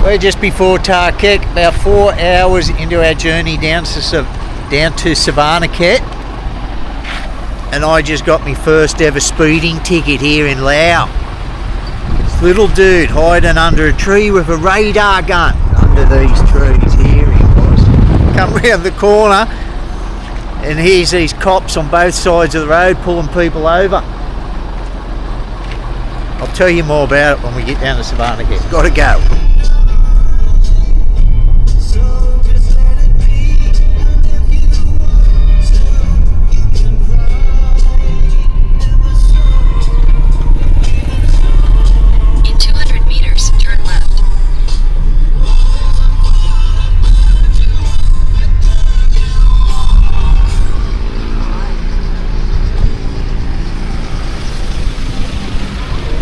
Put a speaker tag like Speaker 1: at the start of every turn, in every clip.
Speaker 1: We're just before Tarkek, about 4 hours into our journey down to Savannakhet, and I just got my first ever speeding ticket here in Laos. This little dude hiding under a tree with a radar gun under these trees here he was. Come round the corner and here's these cops on both sides of the road pulling people over. I'll tell you more about it when we get down to Savannakhet. Gotta go.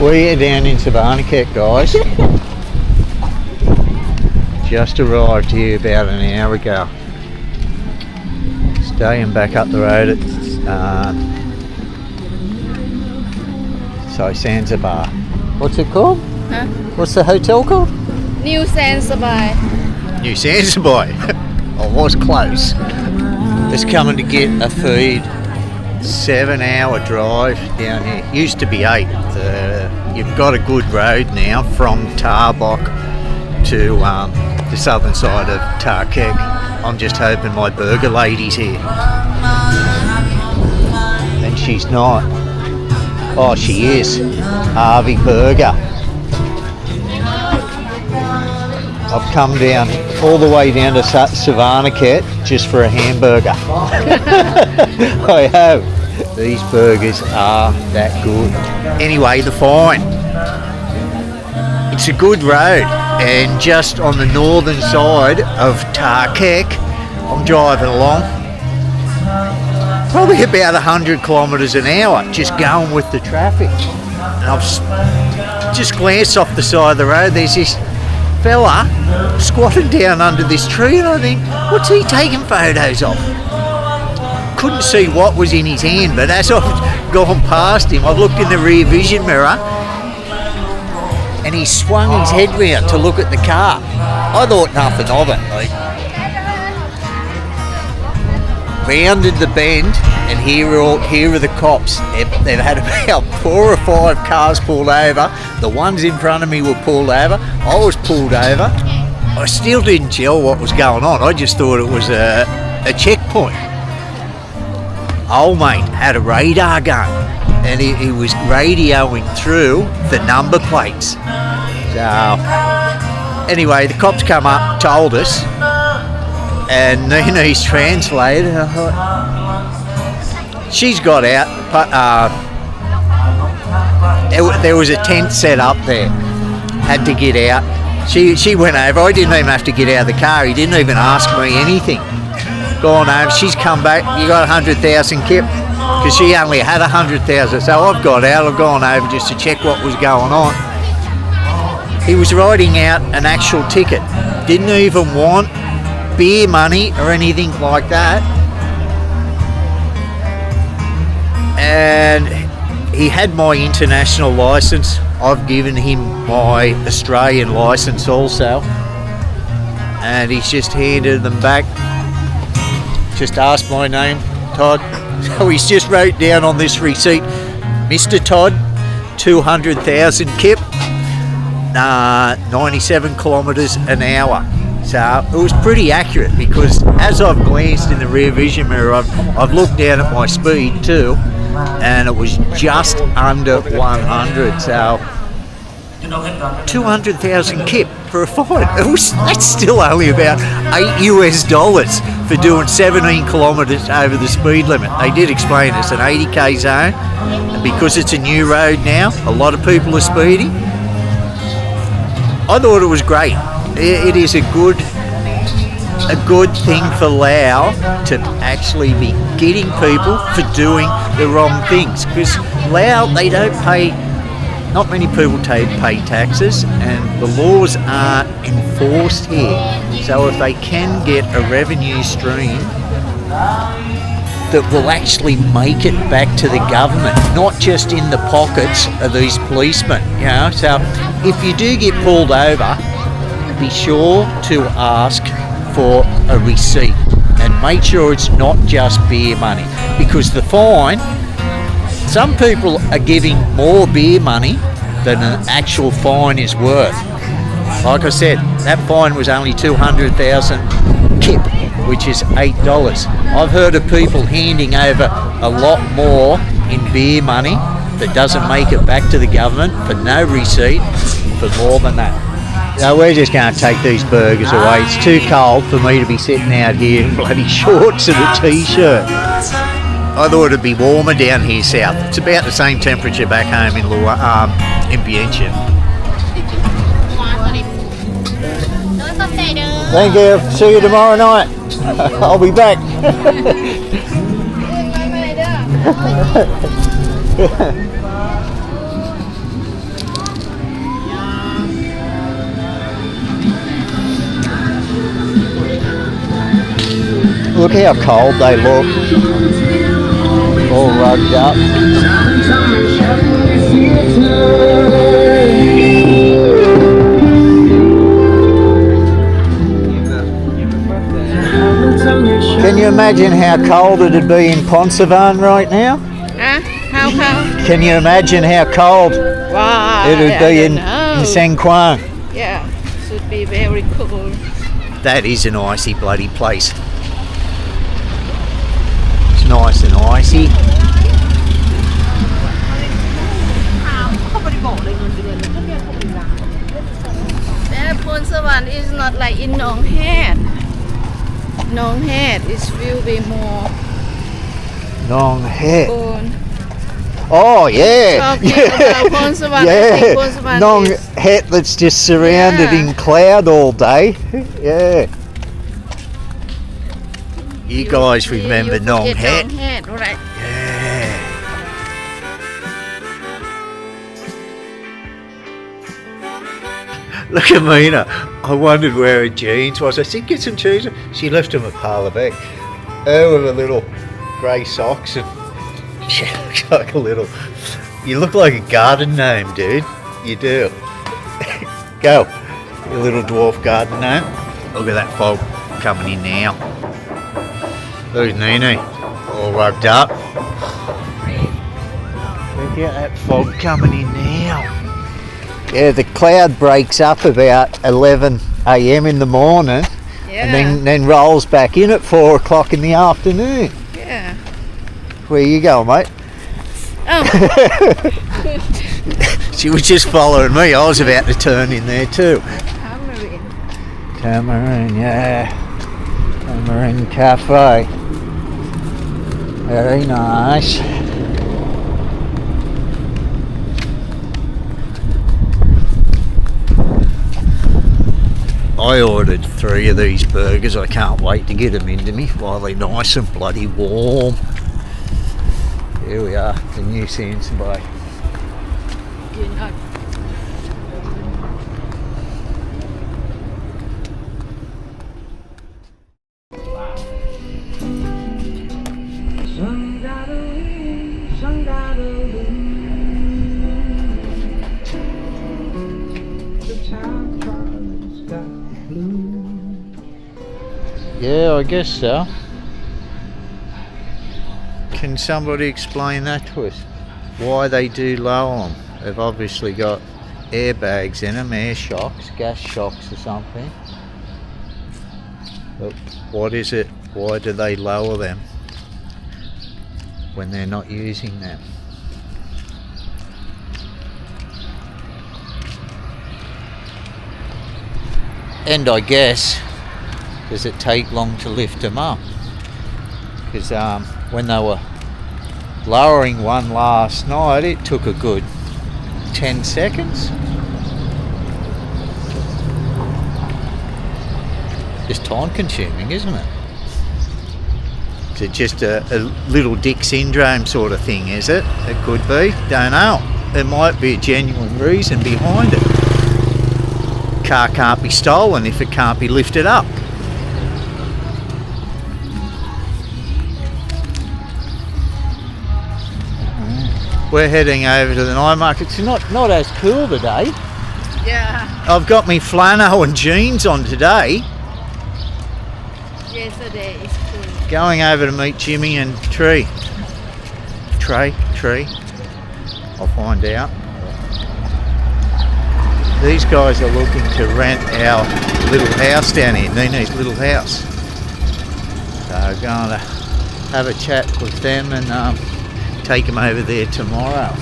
Speaker 1: We're down in Savannakhet, guys. Just arrived here about an hour ago. Staying back up the road at S.E.Asia. What's it called?
Speaker 2: Huh?
Speaker 1: What's the hotel called?
Speaker 2: New Zanzibar.
Speaker 1: New Zanzibar. I was close. Just coming to get a feed. 7-hour drive down here. Used to be 8. You've got a good road now from Tarbok to the southern side of Tarkek. I'm just hoping my burger lady's here. And she's not. Oh, she is. Harvey Burger. I've come down all the way down to Savannakhet just for a hamburger. I have. These burgers are that good. Anyway, the fine. It's a good road, and just on the northern side of Tarkek, I'm driving along. Probably about 100 kilometres an hour, just going with the traffic. And I've just glanced off the side of the road. There's this fella squatting down under this tree, and I think, what's he taking photos of? Couldn't see what was in his hand, but as I've gone past him, I've looked in the rear vision mirror and he swung his head round to look at the car. I thought nothing of it. Like, rounded the bend, and here are the cops. They've had about 4 or 5 cars pulled over. The ones in front of me were pulled over. I was pulled over. I still didn't tell what was going on. I just thought it was a checkpoint. Old mate had a radar gun, and he was radioing through the number plates. So anyway, the cops come up, told us, and Neenee's translated. I thought, she's got out. There was a tent set up there. Had to get out. She went over. I didn't even have to get out of the car. He didn't even ask me anything. Gone home. She's come back. You got 100,000, Kip? Because she only had 100,000. So I've got out. I've gone over just to check what was going on. He was writing out an actual ticket. Didn't even want beer money or anything like that. And he had my international license. I've given him my Australian license also. And he's just handed them back. Just asked my name, Todd. So he's just wrote down on this receipt, Mr. Todd, 200,000 Kip, 97 kilometres an hour. So it was pretty accurate, because as I've glanced in the rear vision mirror, I've looked down at my speed too, and it was just under 100. So 200,000 Kip for a fine. That's still only about $8 for doing 17 kilometres over the speed limit. They did explain it's an 80k zone, and because it's a new road now, a lot of people are speeding. I thought it was great. It is a good thing for Laos to actually be getting people for doing the wrong things, because Laos, they don't pay. Not many people pay taxes, and the laws aren't enforced here. So if they can get a revenue stream that will actually make it back to the government, not just in the pockets of these policemen, you know. So if you do get pulled over, be sure to ask for a receipt and make sure it's not just beer money, because the fine, some people are giving more beer money than an actual fine is worth. Like I said, that fine was only 200,000 kip, which is $8. I've heard of people handing over a lot more in beer money that doesn't make it back to the government for no receipt for more than that. So we're just going to take these burgers away. It's too cold for me to be sitting out here in bloody shorts and a t-shirt. I thought it'd be warmer down here south. It's about the same temperature back home in Vientiane. Thank you. See you tomorrow night. I'll be back. Look how cold they look. All rugged up. Can you imagine how cold it'd be in Savannakhet right now?
Speaker 2: How cold?
Speaker 1: Can you imagine how cold it'd be in Kongmany?
Speaker 2: Yeah, should be very cold.
Speaker 1: That is an icy bloody place. It's nice and icy.
Speaker 2: Savannakhet is not like in Neenee. Neenee is will be more.
Speaker 1: Neenee.
Speaker 2: Cold.
Speaker 1: Oh yeah.
Speaker 2: About
Speaker 1: Yeah. Neenee that's just surrounded in cloud all day. Yeah. You guys remember Neenee?
Speaker 2: Right?
Speaker 1: Yeah. Look at Mina. I wondered where her jeans was. I said, get some jeans. She left them at parlour back. Her with her little grey socks, and she looks like a little... You look like a garden gnome, dude. You do. Go, you little dwarf garden gnome. Look at that fog coming in now. There's Neenee, all rugged up. Look at that fog coming in now. Yeah, the cloud breaks up about 11 a.m. in the morning, and then rolls back in at 4 o'clock in the afternoon.
Speaker 2: Yeah.
Speaker 1: Where you going, mate?
Speaker 2: Oh.
Speaker 1: She was just following me. I was about to turn in there too. Tamarind, yeah. Tamarind Cafe. Very nice. I ordered 3 of these burgers. I can't wait to get them into me while they're nice and bloody warm. Here we are, the new Sands Bay. Yeah, I guess so. Can somebody explain that to us? Why they do lower them? They've obviously got airbags in them, air shocks, gas shocks or something. But what is it? Why do they lower them when they're not using them? And I guess, does it take long to lift them up? Because when they were lowering one last night, it took a good 10 seconds. Just time consuming, isn't it? Is it just a little dick syndrome sort of thing, is it? It could be, don't know. There might be a genuine reason behind it. Car can't be stolen if it can't be lifted up. We're heading over to the night market. It's not as cool today.
Speaker 2: Yeah.
Speaker 1: I've got me flannel and jeans on today.
Speaker 2: Yesterday is cool.
Speaker 1: Going over to meet Jimmy and Tree. Tree. I'll find out. These guys are looking to rent our little house down here, Neenee's little house. So I'm going to have a chat with them and take them over there tomorrow.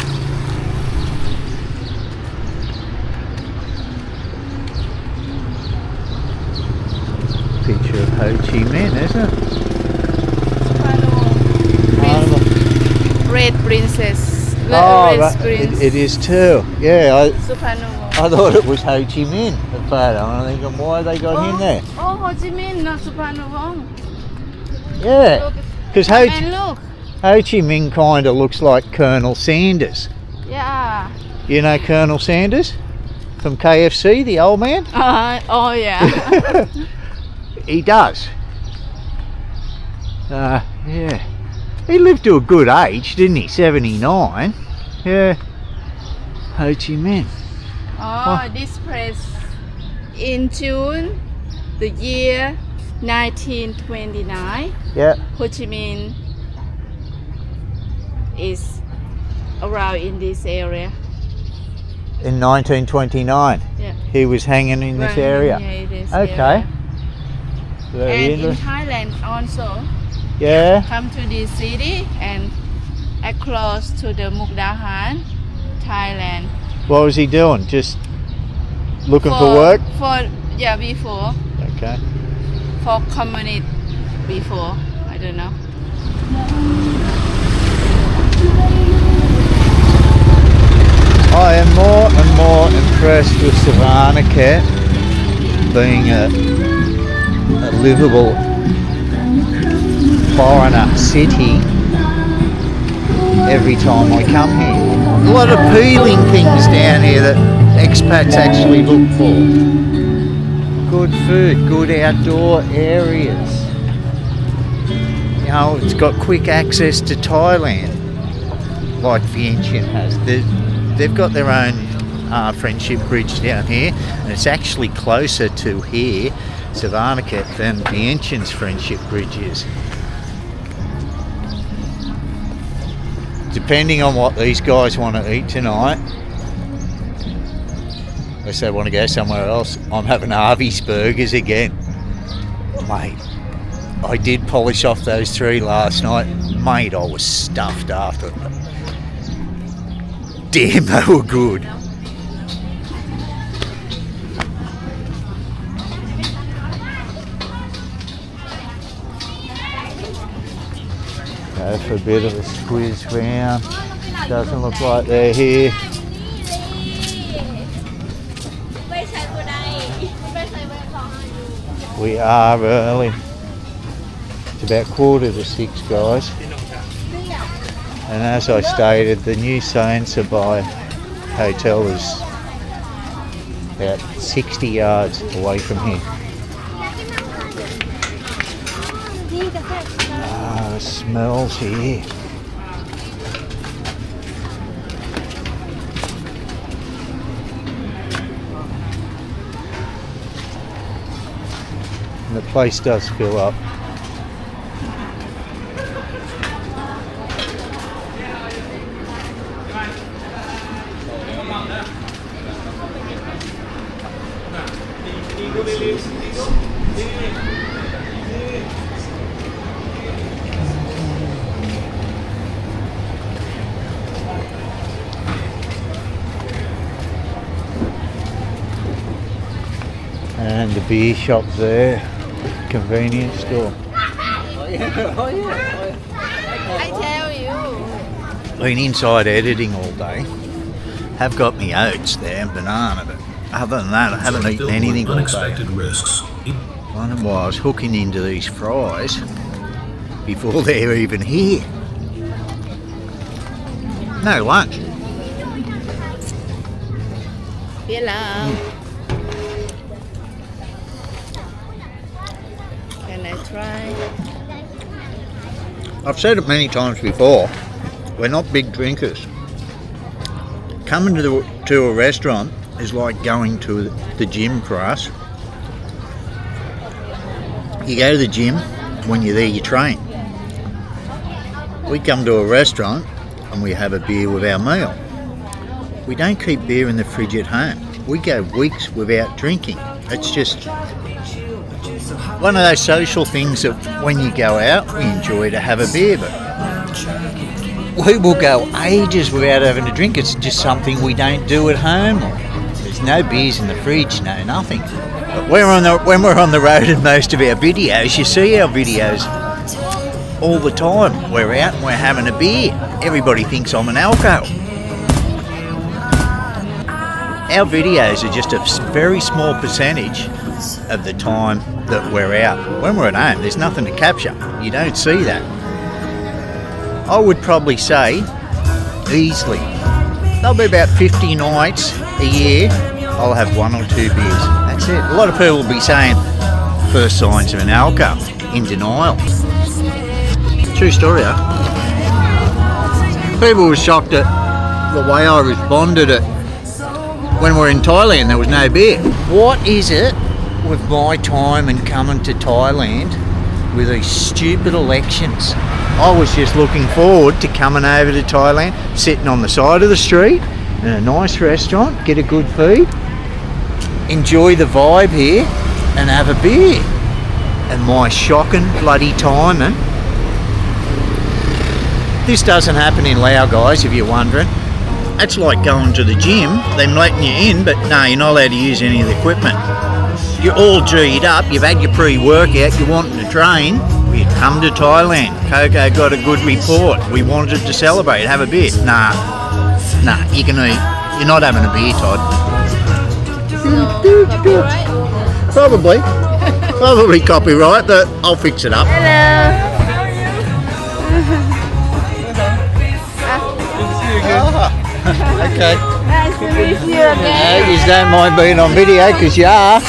Speaker 1: Picture of Ho Chi Minh, isn't it?
Speaker 2: Red Princess.
Speaker 1: Oh,
Speaker 2: Red Prince.
Speaker 1: it is too. Yeah,
Speaker 2: Supernova.
Speaker 1: I thought it was Ho Chi Minh, the photo. I'm thinking, why they got him there?
Speaker 2: Oh, Ho Chi Minh, not Supernova.
Speaker 1: Yeah, because Ho
Speaker 2: And look.
Speaker 1: Chi Minh kind of looks like Colonel Sanders.
Speaker 2: Yeah.
Speaker 1: You know Colonel Sanders from KFC, the old man?
Speaker 2: Oh yeah.
Speaker 1: He does. Yeah. He lived to a good age, didn't he? 79. Yeah. Ho Chi Minh.
Speaker 2: Oh, this place in June, the year 1929.
Speaker 1: Yeah.
Speaker 2: Ho Chi Minh is around in this area.
Speaker 1: In 1929.
Speaker 2: Yeah.
Speaker 1: He was hanging in this
Speaker 2: Right,
Speaker 1: area.
Speaker 2: yeah, it is
Speaker 1: Okay.
Speaker 2: area.
Speaker 1: Very
Speaker 2: And in
Speaker 1: interesting.
Speaker 2: Thailand also,
Speaker 1: Yeah.
Speaker 2: come to this city and across to the Mukdahan, Thailand.
Speaker 1: What was he doing? Just looking for work?
Speaker 2: Before.
Speaker 1: Okay.
Speaker 2: For community before. I don't know.
Speaker 1: I am more and more impressed with Savannakhet being a livable foreigner city every time I come here. A lot of appealing things down here that expats actually look for. Good food, good outdoor areas. You know, it's got quick access to Thailand, like Vientiane has. They've got their own friendship bridge down here, and it's actually closer to here, Savannakhet, than Vientiane's friendship bridge is. Depending on what these guys want to eat tonight, unless they want to go somewhere else, I'm having Harvey's burgers again. Mate, I did polish off those 3 last night. Mate, I was stuffed after them. Damn, they were good. Go for a bit of a squeeze round. Doesn't look like they're here. We are early. It's about 5:45, guys. And as I stated, the new S.E.Asia hotel is about 60 yards away from here. Ah, the smells here. And the place does fill up. And the beer shop there, convenience store.
Speaker 2: I tell you.
Speaker 1: Been inside editing all day. Have got me oats there and banana, but other than that I haven't eaten anything all day.
Speaker 3: Risks.
Speaker 1: Wondering why I was hooking into these fries before they're even here. No lunch.
Speaker 2: Vietnam. Can I try?
Speaker 1: I've said it many times before, we're not big drinkers. Coming to a restaurant is like going to the gym for us. You go to the gym, when you're there you train. We come to a restaurant and we have a beer with our meal. We don't keep beer in the fridge at home. We go weeks without drinking. It's just one of those social things that when you go out, we enjoy to have a beer, but we will go ages without having a drink. It's just something we don't do at home. There's no beers in the fridge, no nothing. But when we're on the road in most of our videos, you see our videos all the time. We're out and we're having a beer. Everybody thinks I'm an alco. Our videos are just a very small percentage of the time that we're out. When we're at home, there's nothing to capture. You don't see that. I would probably say, easily, there'll be about 50 nights a year I'll have 1 or 2 beers. That's it. A lot of people will be saying, first signs of an alco, in denial. True story, huh? People were shocked at the way I responded at when we're in Thailand, there was no beer. What is it with my time and coming to Thailand with these stupid elections? I was just looking forward to coming over to Thailand, sitting on the side of the street in a nice restaurant, get a good feed, enjoy the vibe here and have a beer. And my shocking bloody timing. This doesn't happen in Laos, guys, if you're wondering. That's like going to the gym, them letting you in, but no, you're not allowed to use any of the equipment. You're all G'd up, you've had your pre-workout, you're wanting to train, you come to Thailand. Coco got a good report. We wanted to celebrate, have a beer. Nah, you can eat. You're not having a beer, Todd. Probably copyright, but I'll fix it up.
Speaker 2: Hello.
Speaker 1: Okay.
Speaker 2: Nice to meet you again.
Speaker 1: You don't mind being on video because you are.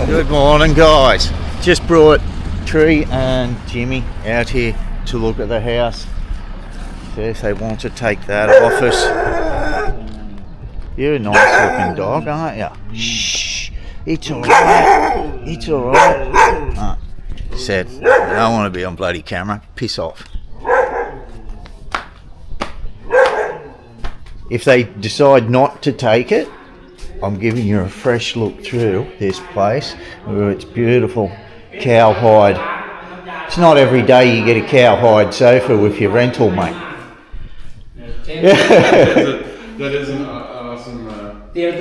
Speaker 1: Good morning, guys. Just brought Tree and Jimmy out here to look at the house. See if they want to take that off us. You're a nice looking dog, aren't you? Shh. It's alright. It's alright. Said, I don't want to be on bloody camera. Piss off. If they decide not to take it, I'm giving you a fresh look through this place where it's beautiful cowhide. It's not every day you get a cowhide sofa with your rental, mate.
Speaker 3: That is an awesome
Speaker 1: Mate,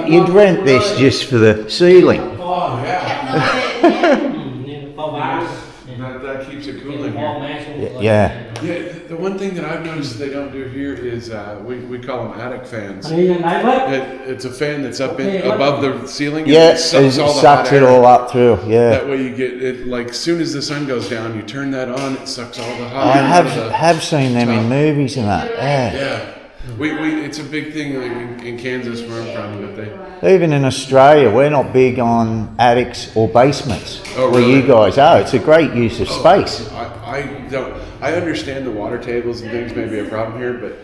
Speaker 1: you'd rent this just for the ceiling.
Speaker 3: Oh, yeah. That keeps it cool in here.
Speaker 1: Yeah.
Speaker 3: Yeah, the one thing that I've noticed they don't do here is we call them attic fans. It's a fan that's up above the ceiling.
Speaker 1: Yeah,
Speaker 3: it
Speaker 1: sucks it all up through. Yeah.
Speaker 3: That way you get it. Like as soon as the sun goes down, you turn that on. It sucks all the hot
Speaker 1: I
Speaker 3: air.
Speaker 1: have seen them in movies and that. Yeah.
Speaker 3: Yeah. It's a big thing in Kansas where I'm from. But
Speaker 1: Even in Australia, we're not big on attics or basements.
Speaker 3: Oh,
Speaker 1: where
Speaker 3: really?
Speaker 1: you guys are. It's a great use of space.
Speaker 3: I understand the water tables and things may be a problem here, but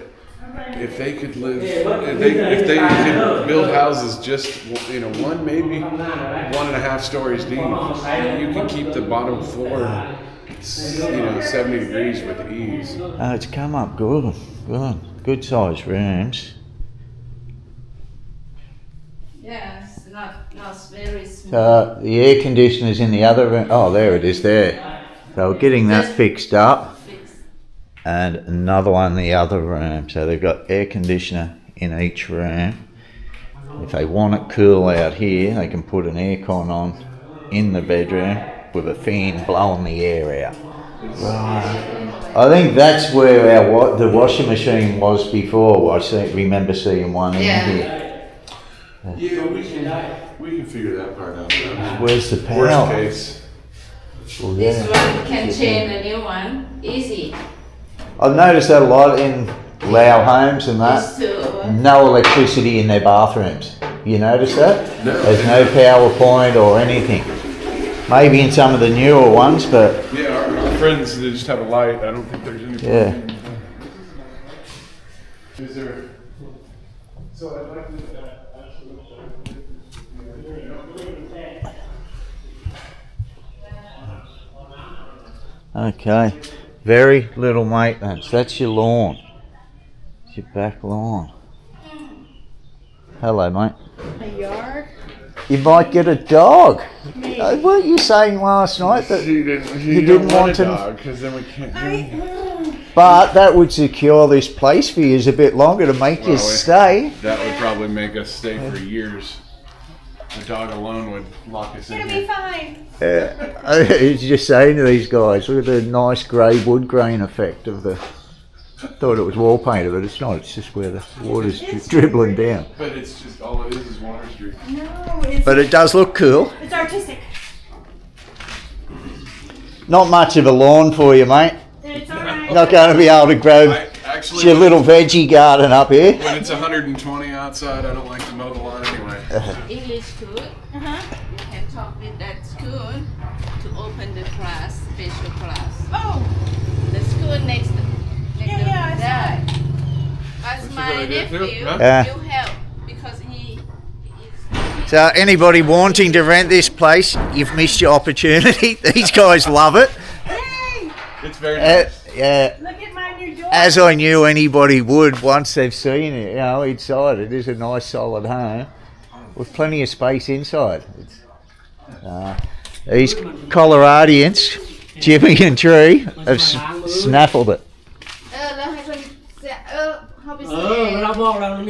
Speaker 3: if they could live, if they could build houses just one, maybe 1.5 stories deep, you can keep the bottom floor 70 degrees with ease.
Speaker 1: Oh, it's come up good sized rooms.
Speaker 2: Yes, not very small.
Speaker 1: The air conditioner's in the other room. Oh, there it is there. So we're getting that fixed up. And another one in the other room. So they've got air conditioner in each room. If they want it cool out here, they can put an aircon on in the bedroom with a fan blowing the air out. Right. I think that's where the washing machine was before. I remember seeing one in here.
Speaker 3: Yeah, we can figure that part out.
Speaker 1: Where's the power?
Speaker 3: Worst case.
Speaker 1: Well,
Speaker 2: This one can change a new one, easy.
Speaker 1: I've noticed that a lot in Lao homes and that. No electricity in their bathrooms. You notice that?
Speaker 3: No.
Speaker 1: There's no PowerPoint or anything. Maybe in some of the newer ones, but...
Speaker 3: Yeah, our friends, they just have a light. I don't think there's any...
Speaker 1: Yeah.
Speaker 3: Is there...
Speaker 1: Okay, very little maintenance. That's your lawn. It's your back lawn. Hello, mate.
Speaker 2: A yard.
Speaker 1: You might get a dog. Weren't you saying last night that
Speaker 3: You
Speaker 1: didn't
Speaker 3: don't
Speaker 1: want
Speaker 3: a
Speaker 1: to?
Speaker 3: dog because then we can't do.
Speaker 1: But that would secure this place for you a bit longer to make you stay.
Speaker 3: That would probably make us stay for years. The dog alone would lock us in.
Speaker 2: It'll
Speaker 3: Here.
Speaker 2: be fine.
Speaker 1: I was just saying to these guys, look at the nice grey wood grain effect of the. Thought it was wall painted, but it's not. It's just where the water's dribbling down.
Speaker 3: But it's just all it is Water Street.
Speaker 2: No, it's,
Speaker 1: But it does look cool.
Speaker 2: it's artistic.
Speaker 1: Not much of a lawn for you, mate.
Speaker 2: It's alright.
Speaker 1: Not going to be able to grow
Speaker 3: Actually,
Speaker 1: your little veggie garden up here.
Speaker 3: when it's 120 outside, I don't like to mow the lawn anyway.
Speaker 4: English school.
Speaker 2: Uh-huh.
Speaker 4: You can talk with that school to open the class, special class.
Speaker 2: Oh,
Speaker 4: The school next
Speaker 2: yeah,
Speaker 4: that. As
Speaker 3: That's a
Speaker 4: my
Speaker 3: good idea too,
Speaker 4: nephew,
Speaker 3: yeah.
Speaker 4: you help because he is.
Speaker 1: So anybody wanting to rent this place, you've missed your opportunity. These guys love it.
Speaker 2: yay!
Speaker 3: It's very nice.
Speaker 1: Yeah,
Speaker 2: Look at my new door.
Speaker 1: as I knew anybody would once they've seen it, inside. It is a nice solid home with plenty of space inside. These Coloradians, Jimmy and Tree, have snaffled it.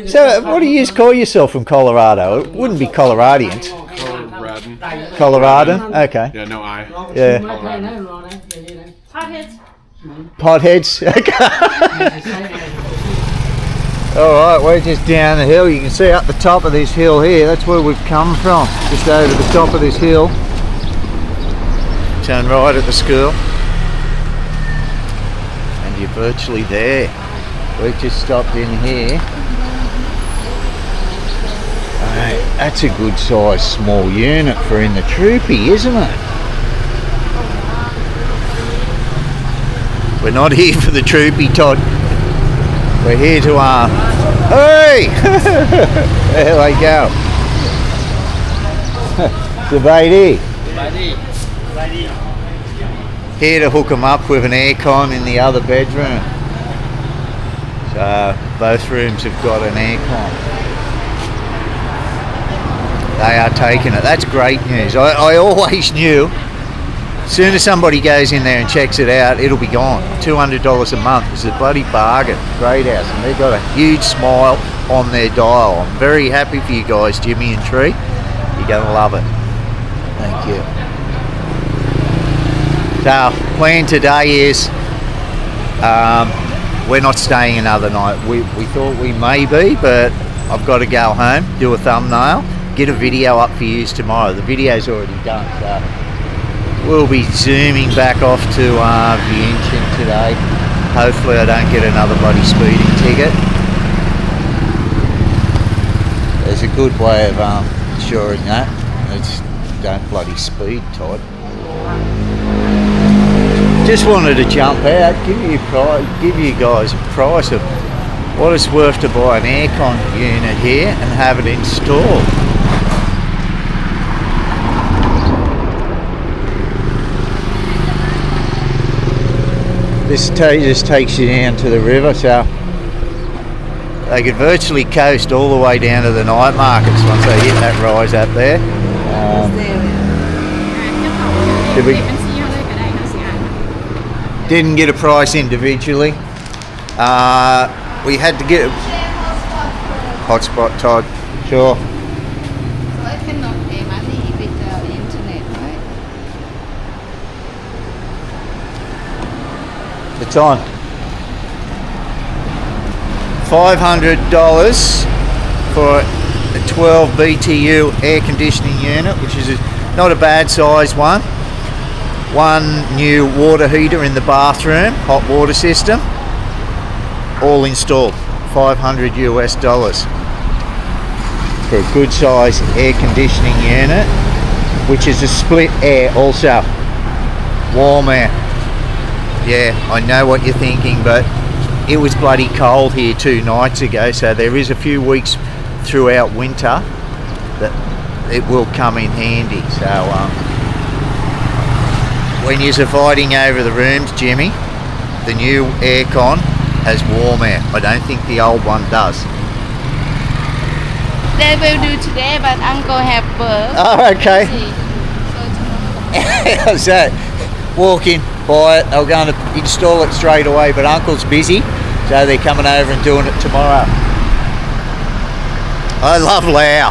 Speaker 1: So what do you call yourself from Colorado? It wouldn't be Coloradians.
Speaker 3: Coloradin.
Speaker 1: Coloradan? Okay.
Speaker 3: Yeah, no I.
Speaker 1: Yeah.
Speaker 2: Hotheads.
Speaker 1: Potheads. Alright, we're just down the hill. You can see up the top of this hill here. That's where we've come from. Just over the top of this hill. Turn right at the school. And you're virtually there. We've just stopped in here. Alright, that's a good size small unit for in the troopy, isn't it? We're not here for the troopy, Todd. We're here to hey! There we go. The here to hook them up with an aircon in the other bedroom. So both rooms have got an aircon. They are taking it. That's great news. I always knew as soon as somebody goes in there and checks it out, it'll be gone. $200 a month is a bloody bargain. Great house. And they've got a huge smile on their dial. I'm very happy for you guys, Jimmy and Tree. You're going to love it. Thank you. So, plan today is we're not staying another night. We thought we may be, but I've got to go home, do a thumbnail, get a video up for you tomorrow. The video's already done, so we'll be zooming back off to Vientiane today. Hopefully I don't get another bloody speeding ticket. There's a good way of ensuring that. It's don't bloody speed, Todd. Just wanted to jump out, give you guys a price of what it's worth to buy an aircon unit here and have it installed. This just takes you down to the river, so they could virtually coast all the way down to the night markets once they hit that rise up there. Didn't get a price individually. We had to get a hotspot, Todd. Sure.
Speaker 4: So I cannot pay money with the internet, right?
Speaker 1: It's on. $500 for a 12 BTU air conditioning unit, which is not a bad size one. One new water heater in the bathroom, hot water system, all installed. $500 US for a good size air conditioning unit, which is a split air also, warm air. Yeah, I know what you're thinking, but it was bloody cold here 2 nights ago, so there is a few weeks throughout winter, that it will come in handy. So when you're fighting over the rooms, Jimmy, the new aircon has warm air. I don't think the old one does.
Speaker 2: They will do today, but Uncle have work.
Speaker 1: Oh, okay.
Speaker 2: See. So tomorrow.
Speaker 1: How's that? Walk in, buy it, they're going to install it straight away, but Uncle's busy, so they're coming over and doing it tomorrow. I love Lao.